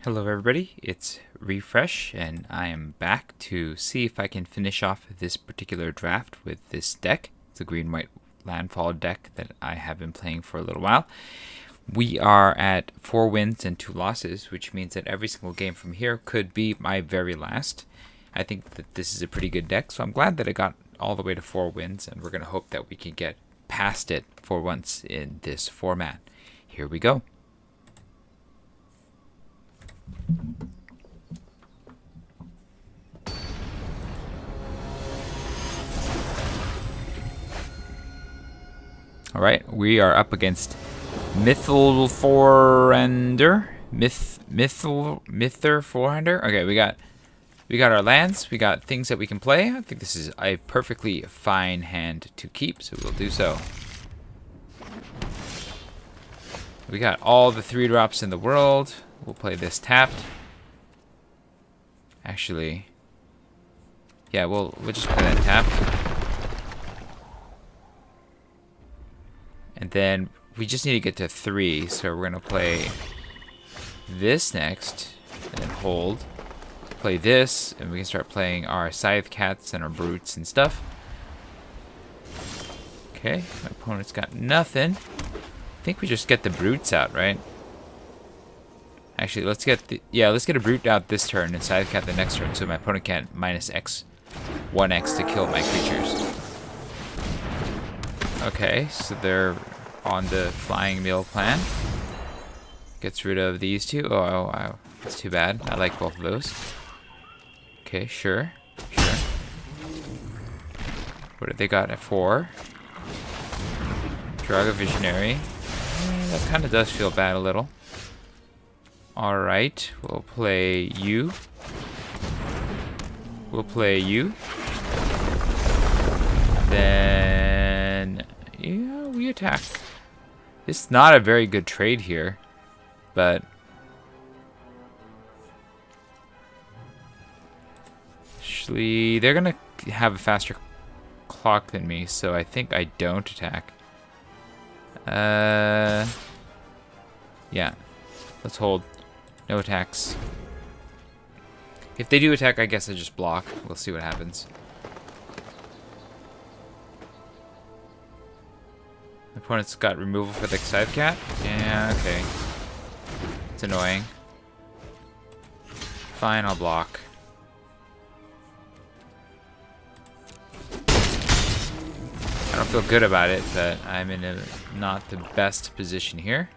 Hello everybody, it's Refresh, and I am back to see if I can finish off this particular draft with this deck. It's a green-white Landfall deck that I have been playing for a little while. We are at 4 wins and 2 losses, which means that every single game from here could be my very last. I think that this is a pretty good deck, so I'm glad that it got all the way to 4 wins, and we're going to hope that we can get past it for once in this format. Here we go. Alright, we are up against Mither Forender. Okay, we got our lands, we got things that we can play. I think this is a perfectly fine hand to keep, so we'll do so. We got all the 3-drops in the world. We'll play this tapped. Actually, yeah, we'll just play that tapped. And then we just need to get to 3, so we're gonna play this next, and then hold. Play this, and we can start playing our Scythe Cats and our Brutes and stuff. Okay, my opponent's got nothing. I think we just get the Brutes out, right? Actually, let's get a Brute out this turn and Scythe Cat the next turn, so my opponent can't minus X, 1X to kill my creatures. Okay, so they're on the flying meal plan. Gets rid of these two. Oh, wow, that's too bad. I like both of those. Okay, sure. What have they got at 4? Draga Visionary. That kind of does feel bad a little. Alright, we'll play you. Then, yeah, we attack. It's not a very good trade here, but actually, they're gonna have a faster clock than me, so I think I don't attack. Yeah, let's hold. No attacks. If they do attack, I guess I just block. We'll see what happens. My opponent's got removal for the Scythe Cat. Yeah, okay. It's annoying. Fine, I'll block. I don't feel good about it, but I'm in not the best position here.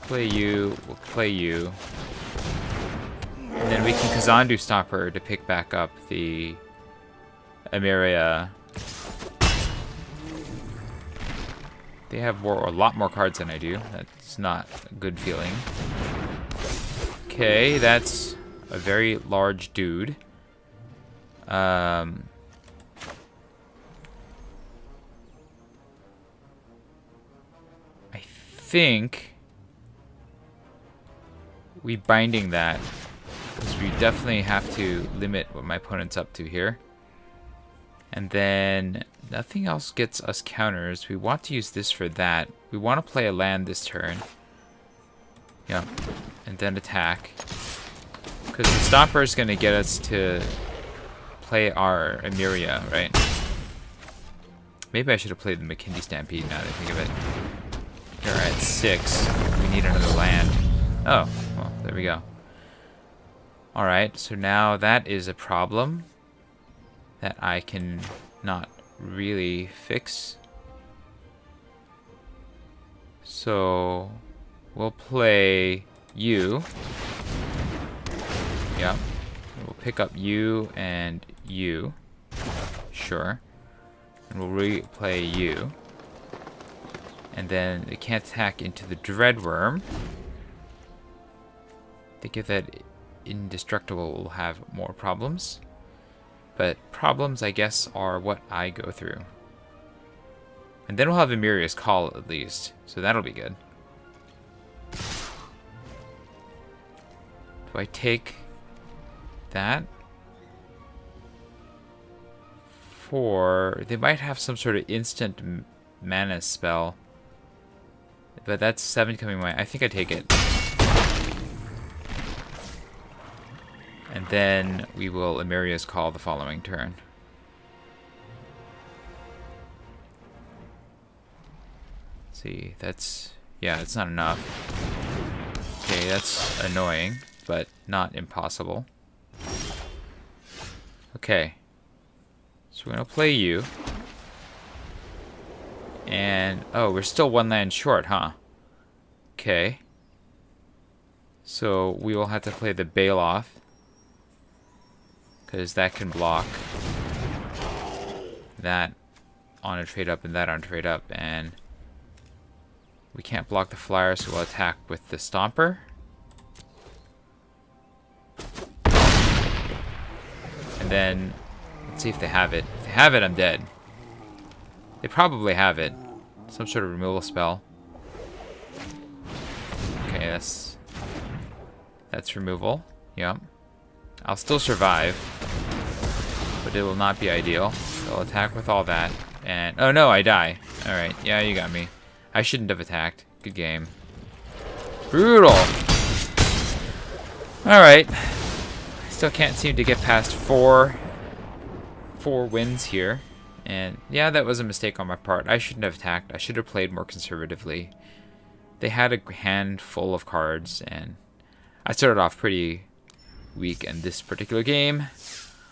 Play you, we'll play you. And then we can Kazandu stop her to pick back up the Emeria. They have a lot more cards than I do. That's not a good feeling. Okay, that's a very large dude. I think we binding that, because we definitely have to limit what my opponent's up to here. And then nothing else gets us counters. We want to use this for that. We want to play a land this turn. Yeah, and then attack. Because the stopper is going to get us to play our Emeria, right? Maybe I should have played the McKinney Stampede now that I think of it. Here at 6. We need another land. Oh, well, there we go. Alright, so now that is a problem that I can not really fix. So we'll play you. Yeah. We'll pick up you and you. Sure. And we'll replay you. And then it can't attack into the Dreadworm. Think if that Indestructible will have more problems. But problems, I guess, are what I go through. And then we'll have Emeria's Call at least. So that'll be good. Do I take that? They might have some sort of instant mana spell. But that's 7 coming my way. I think I take it. And then we will Emeria's Call the following turn. Let's see, that's... yeah, it's not enough. Okay, that's annoying, but not impossible. Okay. So we're going to play you. And... oh, we're still one land short, huh? Okay. So we will have to play the Bailoff. Because that can block that on a trade up and that on a trade up. And we can't block the flyer, so we'll attack with the Stomper. And then, let's see if they have it. If they have it, I'm dead. They probably have it. Some sort of removal spell. Okay, that's removal. Yep. I'll still survive, but it will not be ideal. I'll attack with all that, and oh no, I die. All right, yeah, you got me. I shouldn't have attacked. Good game. Brutal. All right. Still can't seem to get past four wins here, and yeah, that was a mistake on my part. I shouldn't have attacked. I should have played more conservatively. They had a handful of cards, and I started off pretty week in this particular game.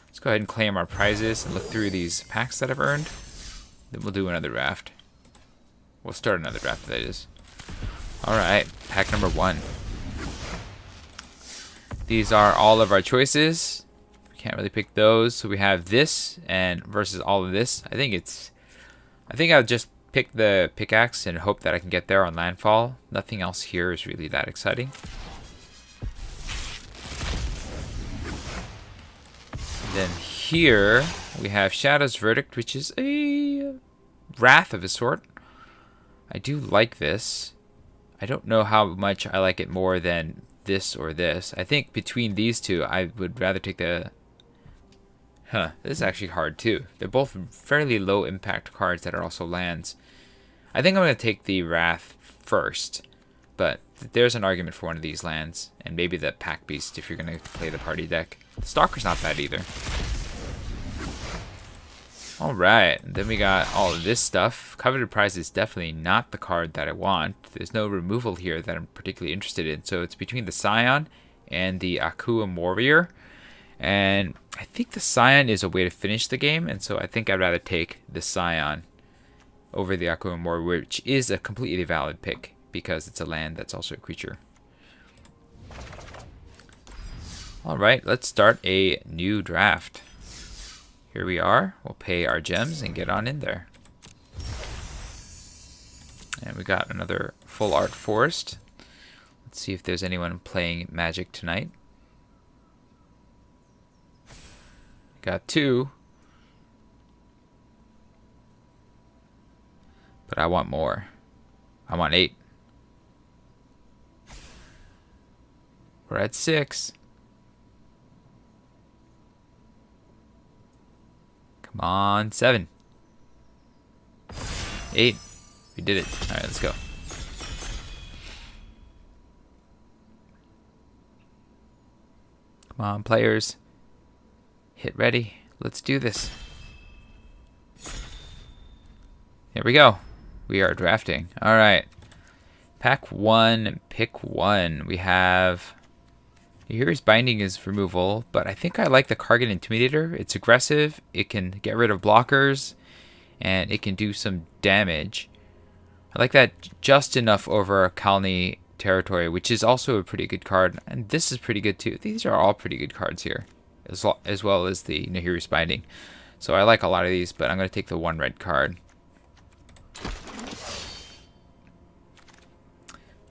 Let's go ahead and claim our prizes and look through these packs that I've earned. Then we'll do another draft. We'll start another draft, that is. Alright, pack number 1. These are all of our choices. We can't really pick those. So we have this and versus all of this. I think I'll just pick the pickaxe and hope that I can get there on Landfall. Nothing else here is really that exciting. Then here we have Shadow's Verdict, which is a Wrath of a sort. I do like this. I don't know how much I like it more than this or this. I think between these two, I would rather take the... this is actually hard too. They're both fairly low impact cards that are also lands. I think I'm going to take the Wrath first, but there's an argument for one of these lands, and maybe the Pack Beast if you're going to play the party deck. The Stalker's not bad either. Alright, then we got all of this stuff. Coveted Prize is definitely not the card that I want. There's no removal here that I'm particularly interested in. So it's between the Scion and the Akuum Warrior. And I think the Scion is a way to finish the game, and so I think I'd rather take the Scion over the Akuum Warrior, which is a completely valid pick because it's a land that's also a creature. Alright, let's start a new draft. Here we are. We'll pay our gems and get on in there. And we got another full art forest. Let's see if there's anyone playing Magic tonight. Got 2. But I want more. I want 8. We're at 6. Come on, 7. 8. We did it. Alright, let's go. Come on, players. Hit ready. Let's do this. Here we go. We are drafting. Alright. Pack 1, pick 1. We have... Here's Binding is removal, but I think I like the Kargan Intimidator. It's aggressive, it can get rid of blockers, and it can do some damage. I like that just enough over Kalni territory, which is also a pretty good card. And this is pretty good too. These are all pretty good cards here, as well as the Nahiri's Binding. So I like a lot of these, but I'm going to take the 1 red card.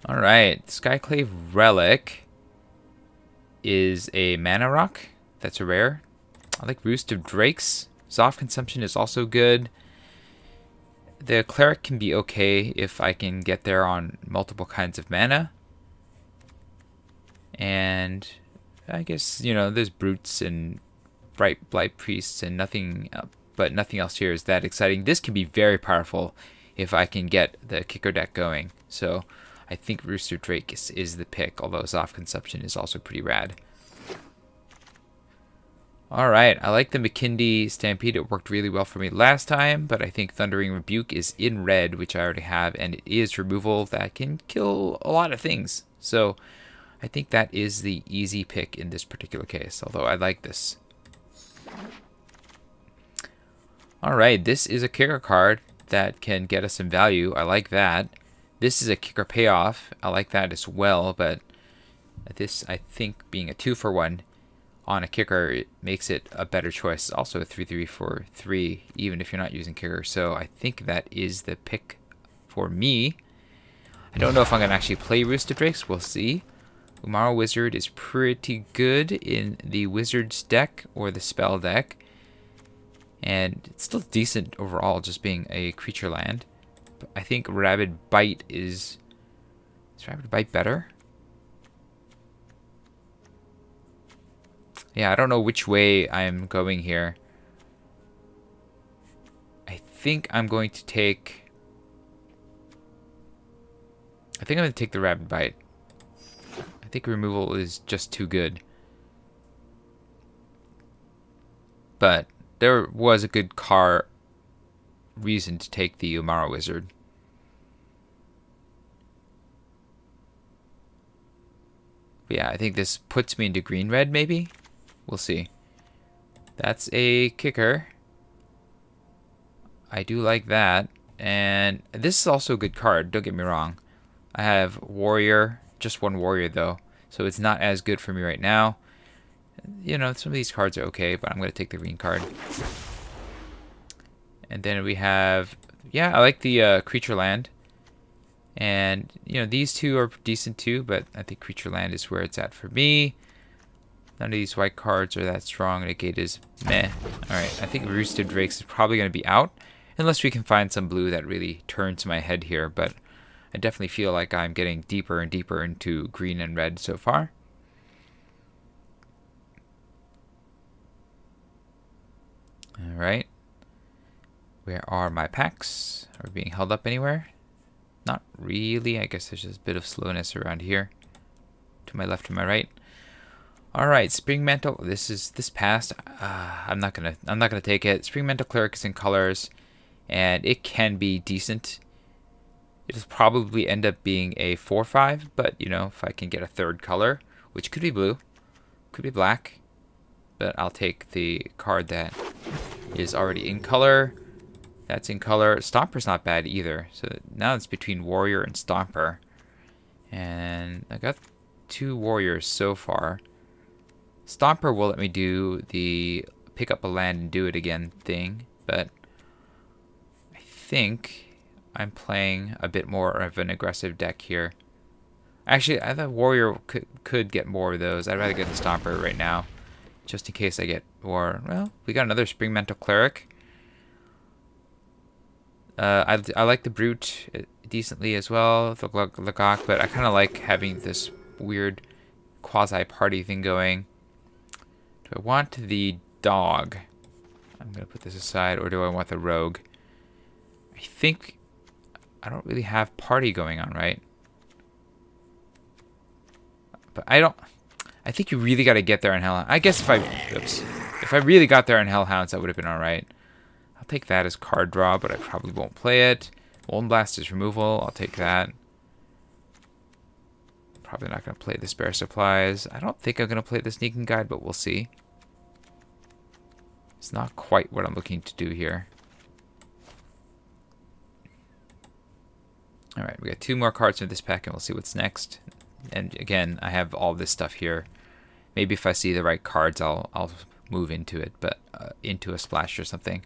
Alright, Skyclave Relic is a mana rock. That's a rare. I like Roost of Drakes. Zoff consumption is also good. The cleric can be okay if I can get there on multiple kinds of mana. And I guess, you know, there's brutes and bright blight priests and nothing, but nothing else here is that exciting. This can be very powerful if I can get the kicker deck going. So I think Rooster Drake is the pick, although Zoff consumption is also pretty rad. All right, I like the McKindy Stampede. It worked really well for me last time, but I think Thundering Rebuke is in red, which I already have, and it is removal that can kill a lot of things. So I think that is the easy pick in this particular case, although I like this. All right, this is a kicker card that can get us some value. I like that. This is a kicker payoff. I like that as well, but this, I think, being a 2-for-1 on a kicker, it makes it a better choice. Also a 3-3 for 3, even if you're not using kicker. So I think that is the pick for me. I don't know if I'm going to actually play Roosted Drakes. We'll see. Umaro Wizard is pretty good in the Wizard's deck or the Spell deck. And it's still decent overall, just being a creature land. But I think Rabid Bite is Rabid Bite better? Yeah, I don't know which way I'm going here. I think I'm going to take... I'm going to take the Rabid Bite. I think removal is just too good. But there was a good reason to take the Umaro Wizard. But yeah, I think this puts me into green-red, maybe? We'll see. That's a kicker. I do like that. And this is also a good card, don't get me wrong. I have Warrior, just one Warrior though, so it's not as good for me right now. You know, some of these cards are okay, but I'm going to take the green card. And then we have, yeah, I like the creature land. And, you know, these two are decent too, but I think creature land is where it's at for me. None of these white cards are that strong. Negate is meh. Alright, I think Roosted Drakes is probably going to be out. Unless we can find some blue that really turns my head here. But I definitely feel like I'm getting deeper and deeper into green and red so far. Alright. Where are my packs? Are we being held up anywhere? Not really. I guess there's just a bit of slowness around here. To my left and my right. All right, Spring Mantle. This passed. I'm not gonna take it. Spring Mantle Cleric is in colors, and it can be decent. It'll probably end up being a 4/5, but you know, if I can get a third color, which could be blue, could be black, but I'll take the card that is already in color. That's in color. Stomper's not bad either. So now it's between Warrior and Stomper, and I got 2 Warriors so far. Stomper will let me do the pick up a land and do it again thing, but I think I'm playing a bit more of an aggressive deck here. Actually, I thought Warrior could get more of those. I'd rather get the Stomper right now, just in case I get more. Well, we got another Spring Mantle Cleric. I like the Brute decently as well, the Lagok, but I kind of like having this weird quasi-party thing going. Do I want the dog? I'm going to put this aside, or do I want the rogue? I think I don't really have party going on, right? But I think you really got to get there on Hellhounds. I guess if I really got there on Hellhounds, that would have been alright. I'll take that as card draw, but I probably won't play it. Golden Blast is removal. I'll take that. Probably not going to play the Spare Supplies. I don't think I'm going to play the Sneaking Guide, but we'll see. It's not quite what I'm looking to do here. Alright, we got 2 more cards in this pack, and we'll see what's next. And again, I have all this stuff here. Maybe if I see the right cards, I'll move into it, but into a splash or something.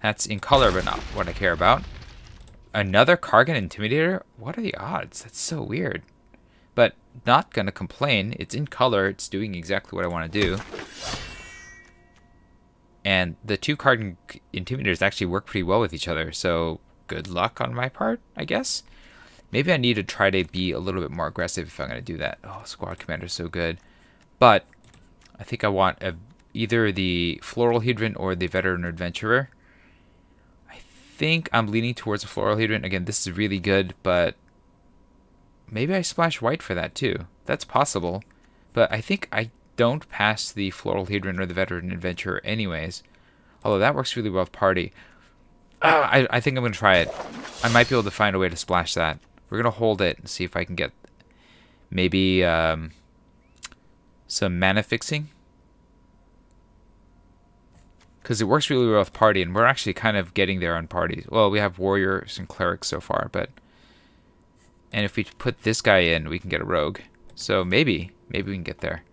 That's in color, but not what I care about. Another Kargan Intimidator? What are the odds? That's so weird. But not gonna complain. It's in color. It's doing exactly what I want to do. And the 2 Kargan Intimidators actually work pretty well with each other. So good luck on my part, I guess. Maybe I need to try to be a little bit more aggressive if I'm going to do that. Oh, Squad Commander is so good. But I think I want either the Floral Hydrant or the Veteran Adventurer. I think I'm leaning towards a Floral Hydrant. Again, this is really good, but maybe I splash white for that too. That's possible. But I think don't pass the Floral Hedron or the Veteran Adventurer anyways. Although that works really well with Party. I think I'm going to try it. I might be able to find a way to splash that. We're going to hold it and see if I can get maybe some mana fixing. Because it works really well with Party, and we're actually kind of getting there on parties. Well, we have Warriors and Clerics so far, but... And if we put this guy in, we can get a Rogue. So maybe we can get there.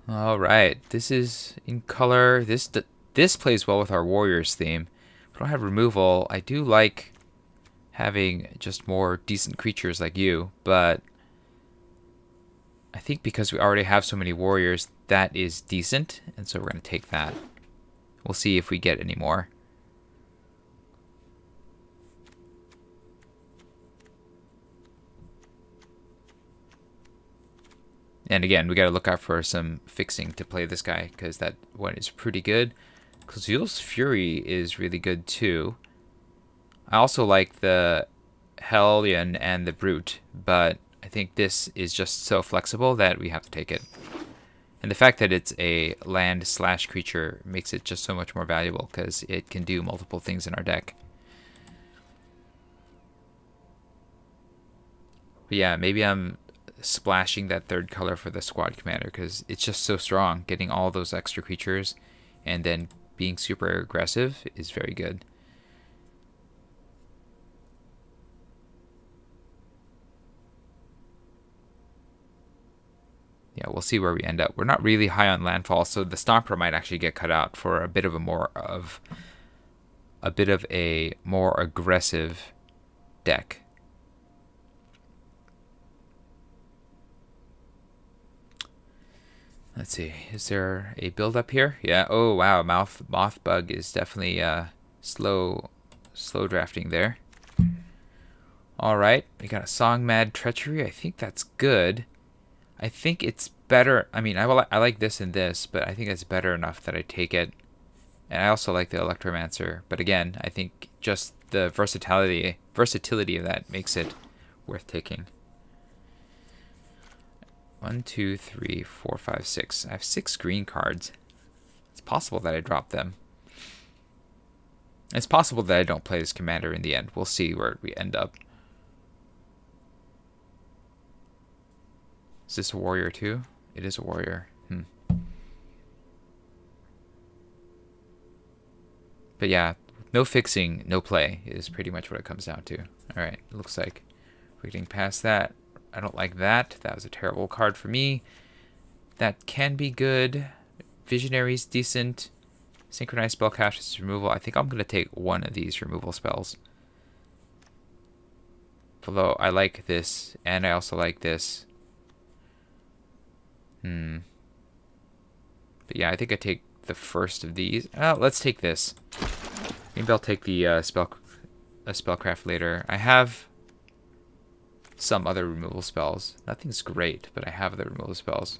All right, this is in color. This plays well with our Warriors theme. We don't have removal. I do like having just more decent creatures like you, but I think because we already have so many Warriors, that is decent, and so we're going to take that. We'll see if we get any more. And again, we got to look out for some fixing to play this guy, because that one is pretty good. Kozul's Fury is really good too. I also like the Hellion and the Brute, but I think this is just so flexible that we have to take it. And the fact that it's a land/creature makes it just so much more valuable, because it can do multiple things in our deck. But yeah, maybe I'm splashing that third color for the squad commander, because it's just so strong. Getting all those extra creatures and then being super aggressive is very good. Yeah, we'll see where we end up. We're not really high on landfall, so the Stomper might actually get cut out for a bit of a more aggressive deck. Let's see. Is there a build up here? Yeah. Oh wow, moth bug is definitely slow drafting there. All right, we got a Song Mad Treachery. I think that's good. I think it's better. I mean, I like this and this, but I think it's better enough that I take it. And I also like the Electromancer, but again, I think just the versatility of that makes it worth taking. 1, 2, 3, 4, 5, 6. I have 6 green cards. It's possible that I drop them. It's possible that I don't play this commander in the end. We'll see where we end up. Is this a warrior too? It is a warrior. But yeah, no fixing, no play is pretty much what it comes down to. Alright, looks like we're getting past that. I don't like that. That was a terrible card for me. That can be good. Visionary's decent. Synchronized Spellcast is removal. I think I'm going to take one of these removal spells. Although I like this, and I also like this. But yeah, I think I take the first of these. Let's take this. Maybe I'll take the spellcraft later. I have some other removal spells. Nothing's great, but I have other removal spells.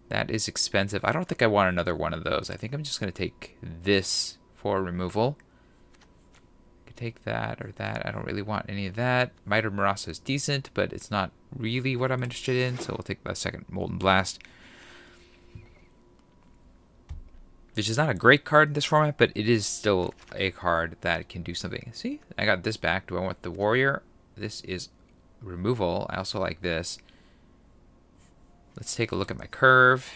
That is expensive. I don't think I want another one of those. I think I'm just going to take this for removal. I could take that or that. I don't really want any of that. Mitre Marasa is decent, but it's not really what I'm interested in, so we'll take the second Molten Blast. Which is not a great card in this format, but it is still a card that can do something. See, I got this back. Do I want the Warrior? This is removal. I also like this. Let's take a look at my curve.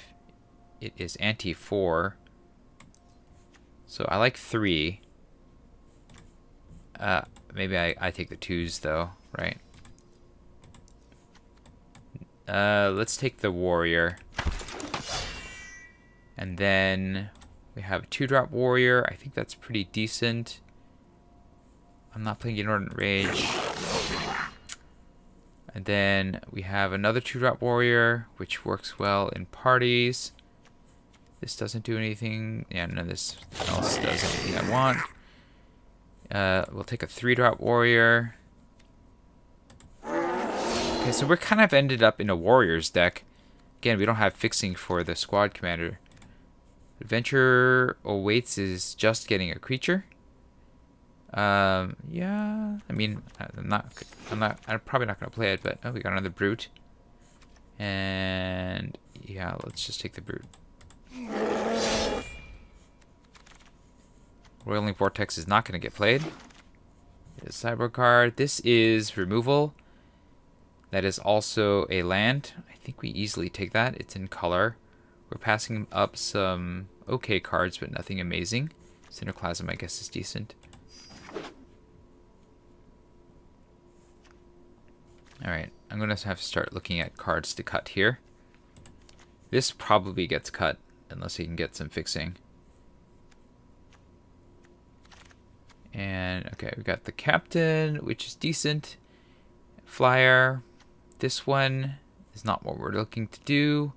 It is anti-4. So I like 3. Maybe I take the 2s though, right? Let's take the Warrior. And then we have a 2-drop Warrior. I think that's pretty decent. I'm not playing Inordinate Rage. And then we have another 2-drop Warrior, which works well in parties. This doesn't do anything. Yeah, none of this else does anything I want. We'll take a 3-drop Warrior. Okay, so we're kind of ended up in a Warriors deck. Again, we don't have fixing for the squad commander. Adventure awaits is just getting a creature. Yeah. I mean, I'm probably not gonna play it, but oh, we got another brute. And yeah, let's just take the brute. Roiling Vortex is not gonna get played. Cyber card. This is removal. That is also a land. I think we easily take that. It's in color. We're passing up some okay cards, but nothing amazing. Cinderclasm, I guess, is decent. Alright, I'm going to have to start looking at cards to cut here. This probably gets cut, unless he can get some fixing. And, okay, we got the captain, which is decent. Flyer. This one is not what we're looking to do.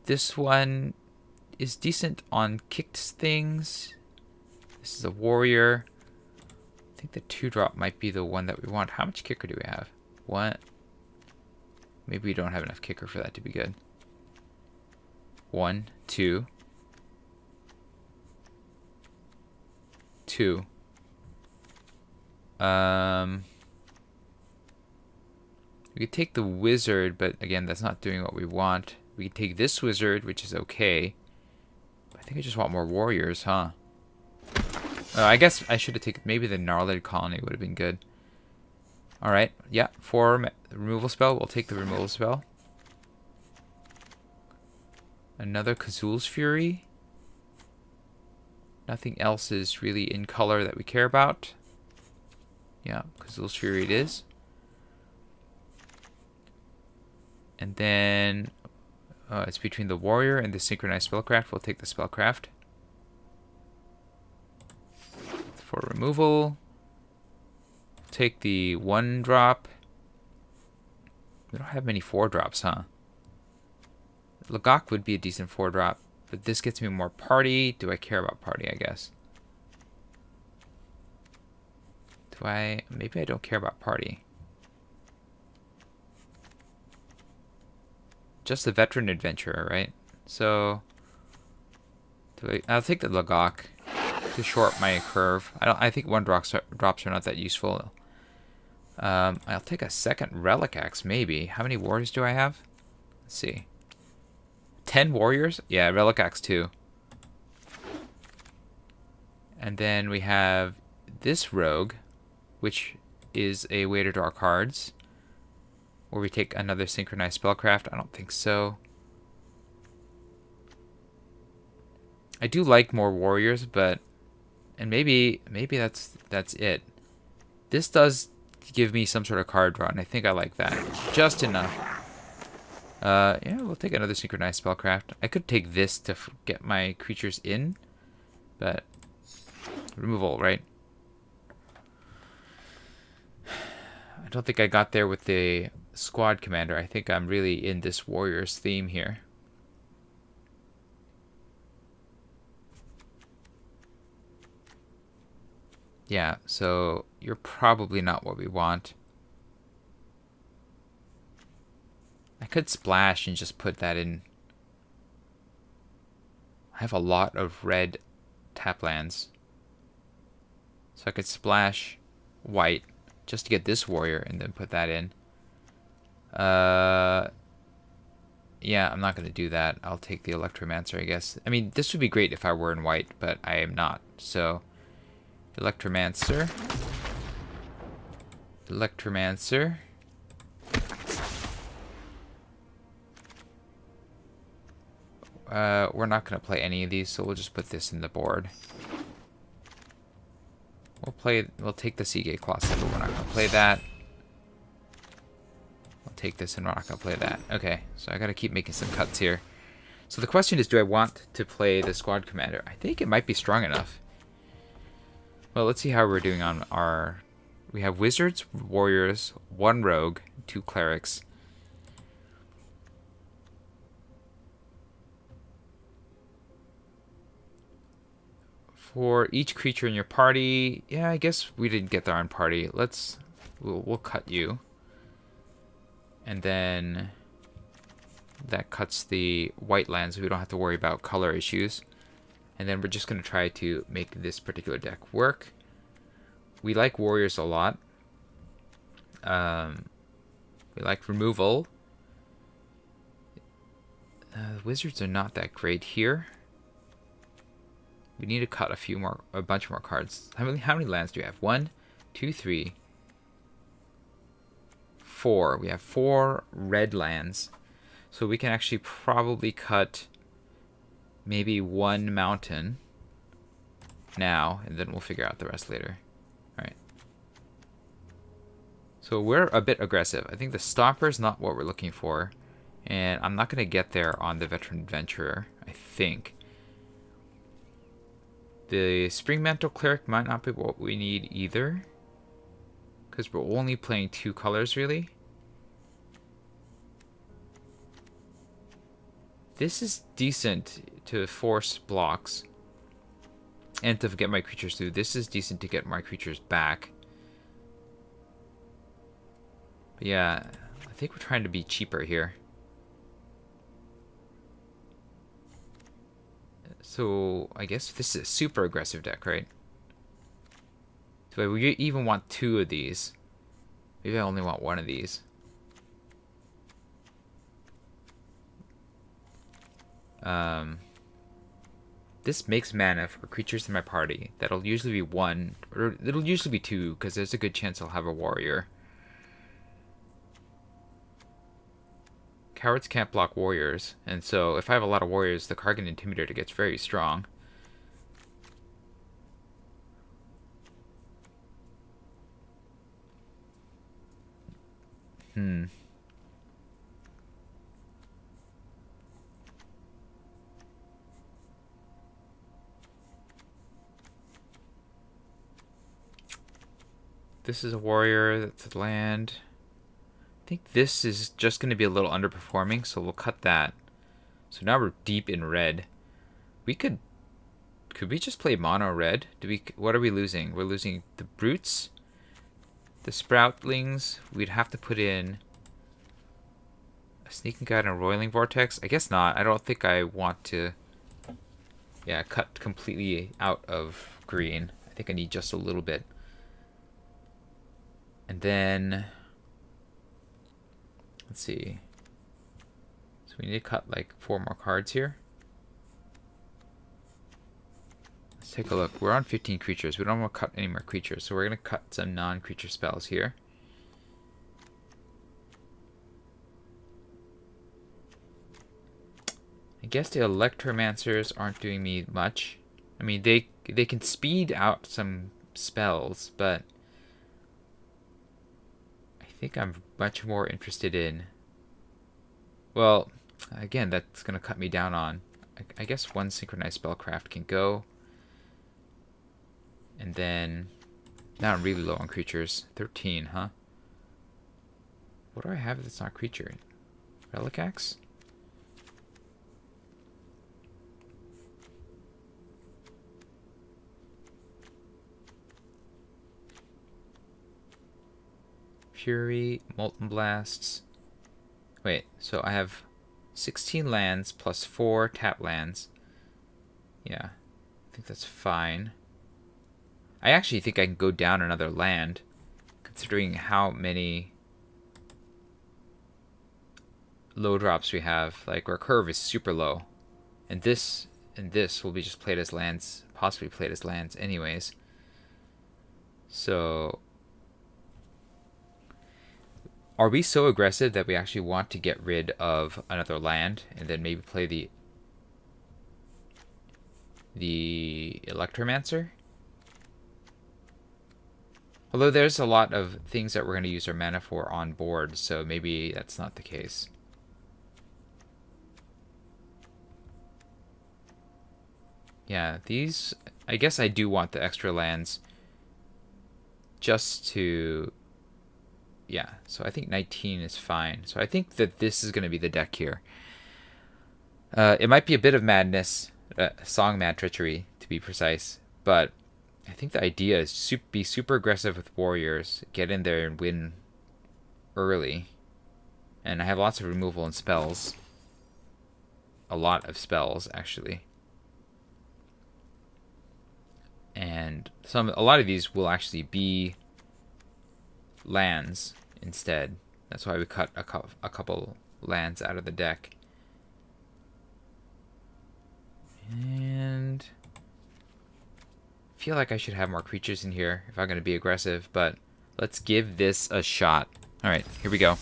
This one is decent on kicked things. This is a warrior. I think the 2-drop might be the one that we want. How much kicker do we have? What? Maybe we don't have enough kicker for that to be good. 1, 2. 2. We could take the wizard, but again, that's not doing what we want. We could take this wizard, which is okay. I think I just want more warriors, huh? I guess I should have taken... Maybe the Gnarled Colony would have been good. Alright, yeah. For the removal spell, we'll take the removal spell. Another Kazul's Fury. Nothing else is really in color that we care about. Yeah, Kazul's Fury it is. And then... it's between the warrior and the synchronized spellcraft. We'll take the spellcraft. For removal, take the 1-drop. We don't have many 4-drops, huh? Lagok would be a decent 4-drop, but this gets me more party. Do I care about party, I guess? Do I? Maybe I don't care about party. Just the veteran adventurer, right? So, I'll take the Lagok to short my curve. I think 1-drops are not that useful. I'll take a second Relic Axe, maybe. How many warriors do I have? Let's see. 10 warriors? Yeah, Relic Axe 2. And then we have this rogue, which is a way to draw cards. Or we take another synchronized spellcraft. I don't think so. I do like more warriors, but... And maybe that's it. This does give me some sort of card draw, and I think I like that. Just enough. Yeah, we'll take another synchronized spellcraft. I could take this to get my creatures in, but removal, right? I don't think I got there with the squad commander. I think I'm really in this warriors theme here. Yeah, so you're probably not what we want. I could splash and just put that in. I have a lot of red tap lands. So I could splash white just to get this warrior and then put that in. Yeah, I'm not going to do that. I'll take the Electromancer, I guess. I mean, this would be great if I were in white, but I am not. So... Electromancer. Electromancer. We're not going to play any of these, so we'll just put this in the board. We'll take the Seagate Colossus, but we're not going to play that. We'll take this and we're not going to play that. Okay, so I got to keep making some cuts here. So the question is, do I want to play the Squad Commander? I think it might be strong enough. Well, let's see how we're doing on our... We have Wizards, Warriors, 1 Rogue, 2 Clerics. For each creature in your party... Yeah, I guess we didn't get there on party. We'll cut you. And then... That cuts the white lands, so we don't have to worry about color issues. And then we're just going to try to make this particular deck work. We like warriors a lot. We like removal. Wizards are not that great here. We need to cut a bunch more cards. How many lands do we have? 1, 2, 3, 4. We have 4 red lands. So we can actually probably cut maybe 1 mountain now, and then we'll figure out the rest later. Alright. So we're a bit aggressive. I think the Stomper is not what we're looking for. And I'm not going to get there on the Veteran Adventurer, I think. The Spring Mantle Cleric might not be what we need either, because we're only playing 2 colors, really. This is decent to force blocks and to get my creatures through. This is decent to get my creatures back. But yeah, I think we're trying to be cheaper here. So I guess this is a super aggressive deck, right? So we even want 2 of these. Maybe I only want 1 of these. This makes mana for creatures in my party. That'll usually be 1, or it'll usually be 2, because there's a good chance I'll have a warrior. Cowards can't block warriors, and so if I have a lot of warriors, the Kargan Intimidator gets very strong. This is a warrior, that's a land. I think this is just going to be a little underperforming, so we'll cut that. So now we're deep in red. We could we just play mono red? What are we losing? We're losing the brutes, the sproutlings. We'd have to put in a sneaking guide and a roiling vortex. I guess not. I don't think I want to cut completely out of green. I think I need just a little bit. And then, let's see. So we need to cut like 4 more cards here. Let's take a look. We're on 15 creatures. We don't want to cut any more creatures. So we're going to cut some non-creature spells here. I guess the Electromancers aren't doing me much. I mean, they can speed out some spells, but I think I'm much more interested in, well, again, that's going to cut me down on, I guess 1 Synchronized Spellcraft can go. And then, now I'm really low on creatures. 13, huh? What do I have that's not creature? Relic Axe? Fury, Molten Blasts. Wait, so I have 16 lands plus 4 tap lands. Yeah, I think that's fine. I actually think I can go down another land, considering how many low drops we have. Like, our curve is super low. And this will be just played as lands, possibly played as lands anyways. So are we so aggressive that we actually want to get rid of another land and then maybe play the Electromancer? Although there's a lot of things that we're going to use our mana for on board, so maybe that's not the case. Yeah, these, I guess I do want the extra lands just to, yeah, so I think 19 is fine. So I think that this is going to be the deck here. It might be a bit of madness, song mad treachery to be precise, but I think the idea is to be super aggressive with warriors, get in there and win early. And I have lots of removal and spells. a lot of spells, actually. And a lot of these will actually be lands instead. That's why we cut a couple lands out of the deck. And I feel like I should have more creatures in here if I'm going to be aggressive, but let's give this a shot. Alright, here we go.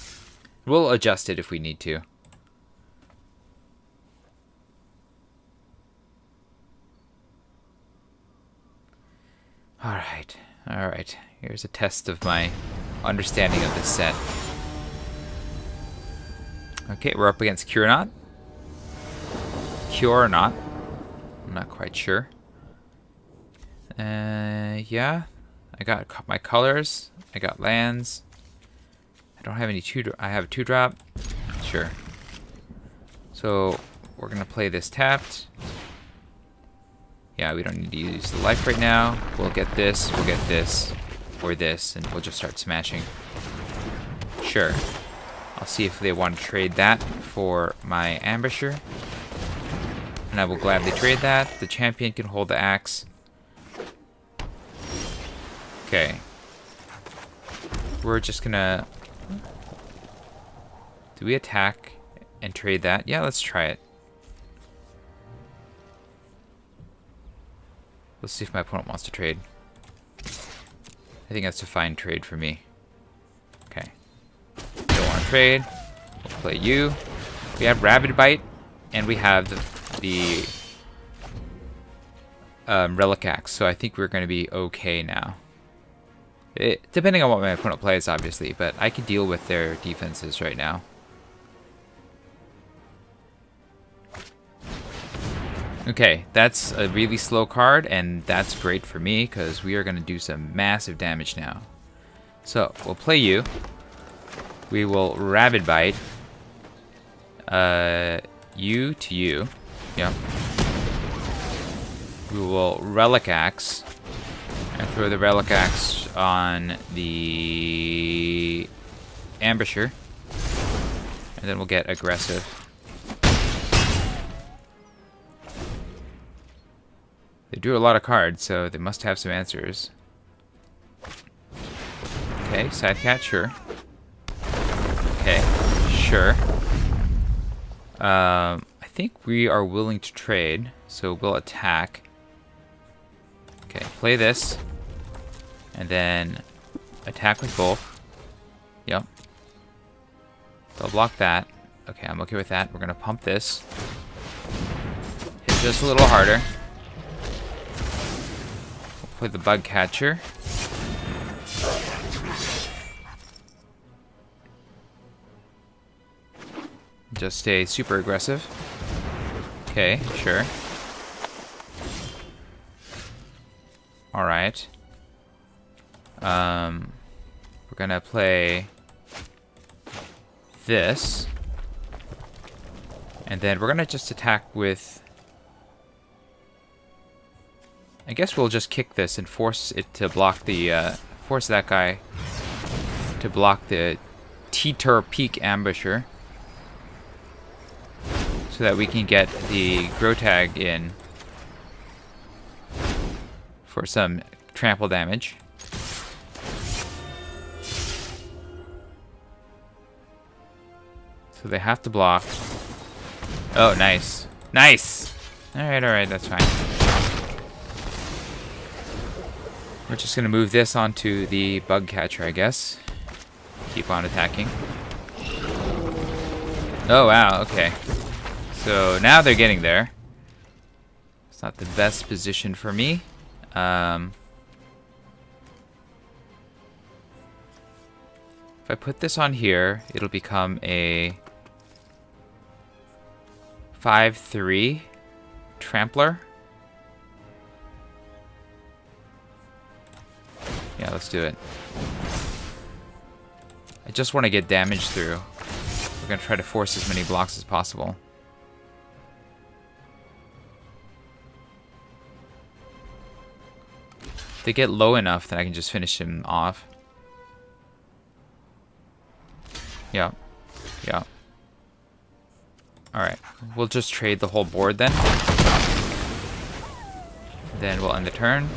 We'll adjust it if we need to. Alright, alright. Here's a test of my understanding of this set. Okay, we're up against Cure Not. Cure Not. I'm not quite sure. Yeah. I got my colors. I got lands. I don't have any I have a 2-drop. Sure. So, we're going to play this tapped. Yeah, we don't need to use the life right now. We'll get this, or this, and we'll just start smashing. Sure. I'll see if they want to trade that for my Ambusher. And I will gladly trade that. The champion can hold the axe. Okay. We're just gonna... Do we attack and trade that? Yeah, let's try it. Let's see if my opponent wants to trade. I think that's a fine trade for me. Okay. Don't want to trade. We'll play you. We have Rabid Bite, and we have the Relic Axe, so I think we're going to be okay now. Depending on what my opponent plays, obviously, but I can deal with their defenses right now. Okay, that's a really slow card, and that's great for me, because we are going to do some massive damage now. So, we'll play you. We will Rabid Bite. You to you. Yep. We will Relic Axe. And throw the Relic Axe on the Ambusher. And then we'll get aggressive. They drew a lot of cards, so they must have some answers. Okay, side cat, sure. Okay, sure. I think we are willing to trade, so we'll attack. Okay, play this. And then attack with both. Yep. They'll block that. Okay, I'm okay with that. We're gonna pump this. Hit just a little harder. Play the Bug Catcher. Just stay super aggressive. Okay, sure. Alright. We're gonna play this. And then we're gonna just attack with... I guess we'll just kick this and force it to block the, force that guy to block the Teeter Peak Ambusher. So that we can get the Grotag in for some trample damage. So they have to block. Oh, nice. Nice! Alright, that's fine. We're just going to move this onto the Bug Catcher, I guess. Keep on attacking. Oh, wow, okay. So now they're getting there. It's not the best position for me. If I put this on here, it'll become a 5/3 Trampler. Yeah, let's do it. I just want to get damage through. We're going to try to force as many blocks as possible. If they get low enough, then I can just finish him off. Yeah. Yeah. Alright, we'll just trade the whole board then. Then we'll end the turn.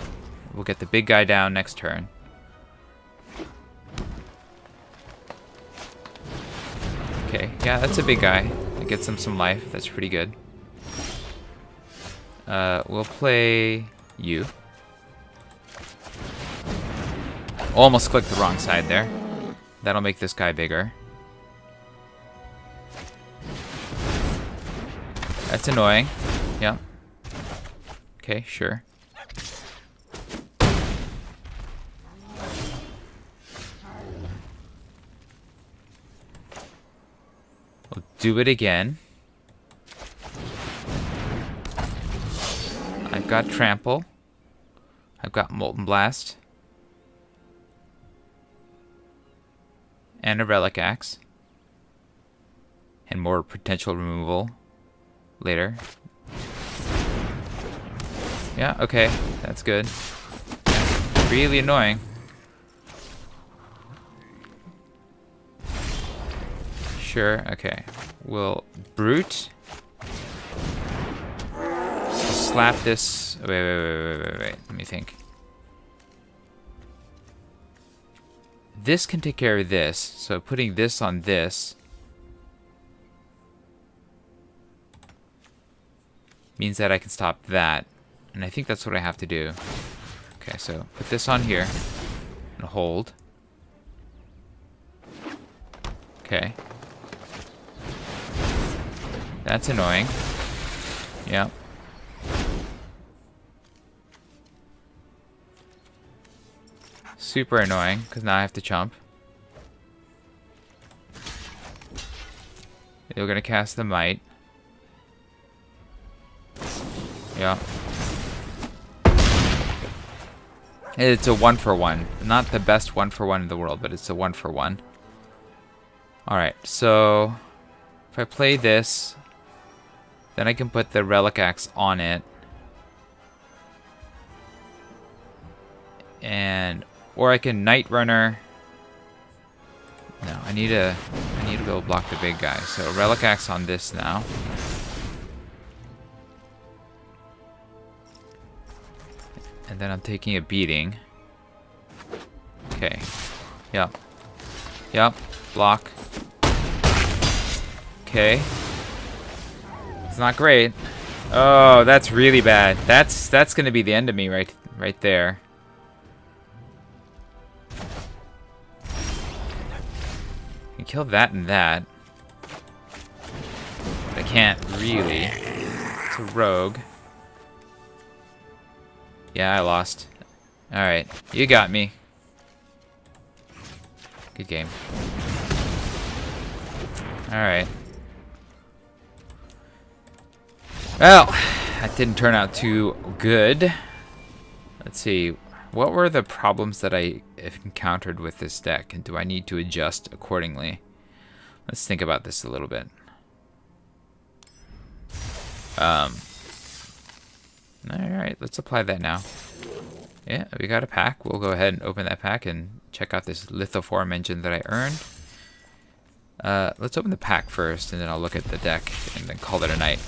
We'll get the big guy down next turn. Okay, yeah, that's a big guy. It gets him some life. That's pretty good. We'll play you. Almost clicked the wrong side there. That'll make this guy bigger. That's annoying. Yeah. Okay, sure. We'll do it again. I've got Trample. I've got Molten Blast. And a Relic Axe. And more potential removal later. Yeah, okay. That's good. Really annoying. Sure, okay. We'll Brute. Slap this. Wait. Let me think. This can take care of this. So putting this on this means that I can stop that. And I think that's what I have to do. Okay, so put this on here and hold. Okay. That's annoying. Yep. Super annoying, because now I have to chump. We're gonna cast the Might. Yeah. It's a 1-for-1. Not the best 1-for-1 in the world, but it's a 1-for-1. Alright, so if I play this, then I can put the Relic Axe on it. And or I can Night Runner. No, I need to go block the big guy. So Relic Axe on this now. And then I'm taking a beating. Okay. Yep. Yep. Block. Okay. It's not great. Oh, that's really bad. That's gonna be the end of me right there. I can kill that and that. But I can't really. It's a rogue. Yeah, I lost. Alright, you got me. Good game. Alright. Well, that didn't turn out too good. Let's see. What were the problems that I encountered with this deck, and do I need to adjust accordingly? Let's think about this a little bit. Alright, let's apply that now. Yeah, we got a pack. We'll go ahead and open that pack and check out this lithoform engine that I earned. Let's open the pack first, and then I'll look at the deck and then call it a night.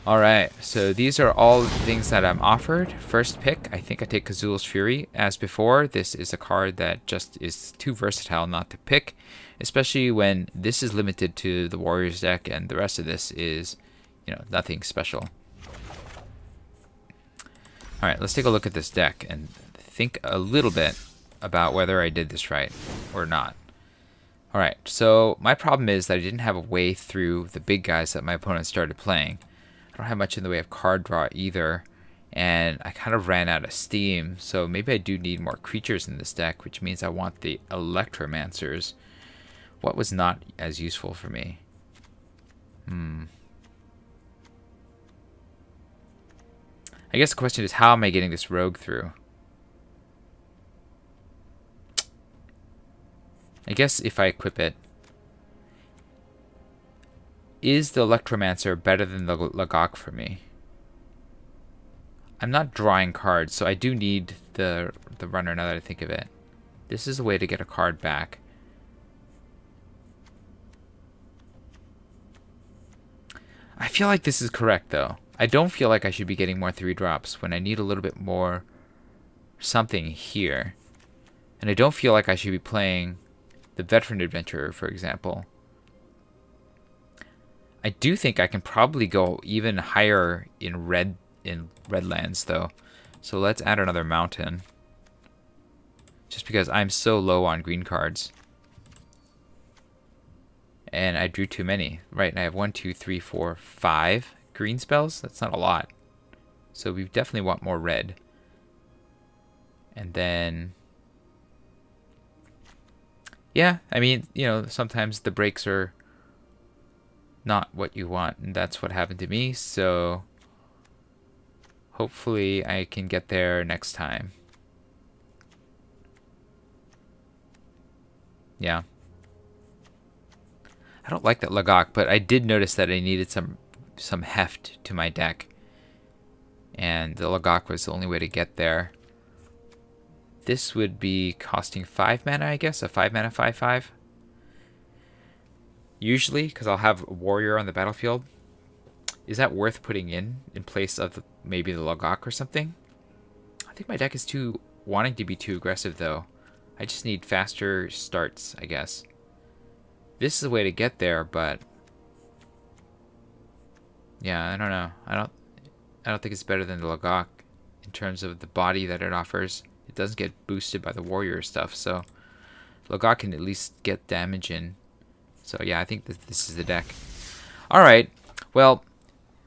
Alright, so these are all the things that I'm offered. First pick, I think I take Kazul's Fury. As before, this is a card that just is too versatile not to pick, especially when this is limited to the Warriors deck and the rest of this is, you know, nothing special. Alright, let's take a look at this deck and think a little bit about whether I did this right or not. Alright, so my problem is that I didn't have a way through the big guys that my opponent started playing. I don't have much in the way of card draw either, and I kind of ran out of steam, so maybe I do need more creatures in this deck, which means I want the Electromancers. What was not as useful for me? I guess the question is, how am I getting this rogue through? I guess if I equip it, is the Electromancer better than the Lagok for me? I'm not drawing cards, so I do need the runner now that I think of it. This is a way to get a card back. I feel like this is correct, though. I don't feel like I should be getting more 3 drops when I need a little bit more something here. And I don't feel like I should be playing the Veteran Adventurer, for example. I do think I can probably go even higher in Redlands, though. So let's add another mountain. Just because I'm so low on green cards. And I drew too many. Right, and I have 1, 2, 3, 4, 5 green spells. That's not a lot. So we definitely want more red. And then... yeah, I mean, you know, sometimes the breaks are not what you want. And that's what happened to me. So hopefully I can get there next time. Yeah. I don't like that Lagok, but I did notice that I needed some heft to my deck. And the Lagok was the only way to get there. This would be costing 5 mana, I guess. A 5 mana 5/5. Usually, because I'll have a warrior on the battlefield. Is that worth putting in place of maybe the Lagok or something? I think my deck is wanting to be too aggressive, though. I just need faster starts, I guess. This is a way to get there, but yeah, I don't know. I don't think it's better than the Lagok in terms of the body that it offers. It doesn't get boosted by the warrior stuff, so Lagok can at least get damage in. So yeah, I think that this is the deck. All right. Well,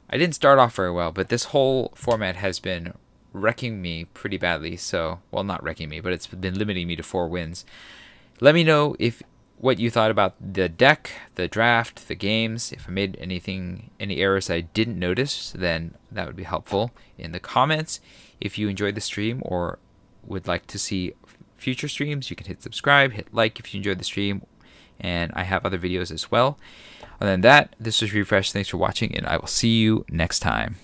I didn't start off very well, but this whole format has been wrecking me pretty badly. So, well, not wrecking me, but it's been limiting me to 4 wins. Let me know what you thought about the deck, the draft, the games. If I made any errors I didn't notice, then that would be helpful in the comments. If you enjoyed the stream or would like to see future streams, you can hit subscribe, hit like if you enjoyed the stream, and I have other videos as well. Other than that, this was Refresh. Thanks for watching, and I will see you next time.